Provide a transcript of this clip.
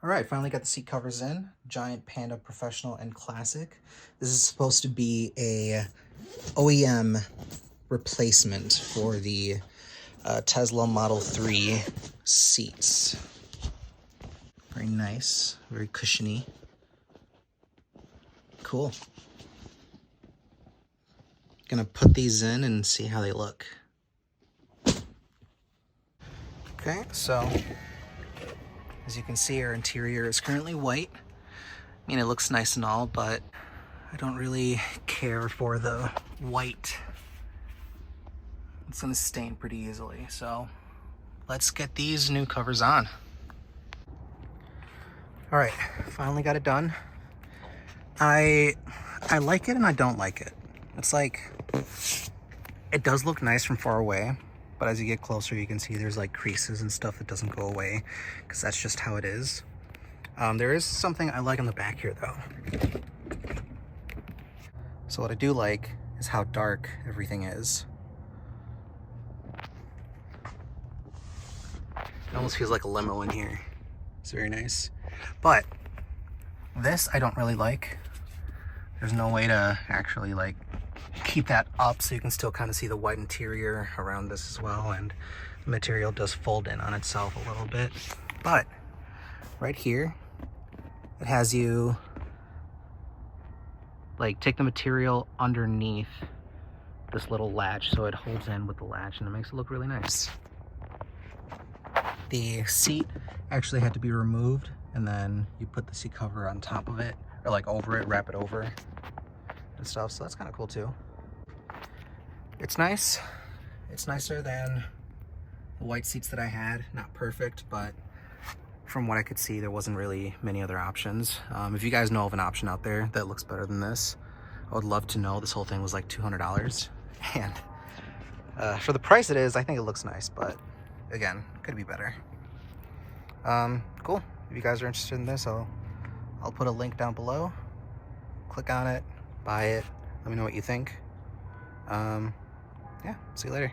All right, finally got the seat covers in. Giant Panda Professional and Classic. This is supposed to be a OEM replacement for the Tesla Model 3 seats. Very nice, very cushiony. Cool. Gonna put these in and see how they look. Okay, so as you can see, our interior is currently white. I mean, it looks nice and all, but I don't really care for the white. It's gonna stain pretty easily, so let's get these new covers on. All right, finally got it done. I like it and I don't like it. It's like, it does look nice from far away, but as you get closer, you can see there's like creases and stuff that doesn't go away because that's just how it is. There is something I like on the back here though. So what I do like is how dark everything is. It almost feels like a limo in here. It's very nice. But this I don't really like. There's no way to actually like keep that up so you can still kind of see the white interior around this as well, and the material does fold in on itself a little bit. But right here it has you like take the material underneath this little latch so it holds in with the latch and it makes it look really nice. The seat actually had to be removed, and then you put the seat cover on top of it, or like over it, wrap it over and stuff, so that's kind of cool too. It's nice. It's nicer than the white seats that I had. Not perfect, but from what I could see, there wasn't really many other options. If you guys know of an option out there that looks better than this, I would love to know. This whole thing was like $200, and for the price it is, I think it looks nice, but again, could be better. Cool. If you guys are interested in this, I'll put a link down below. Click on it, buy it, let me know what you think. Yeah, see you later.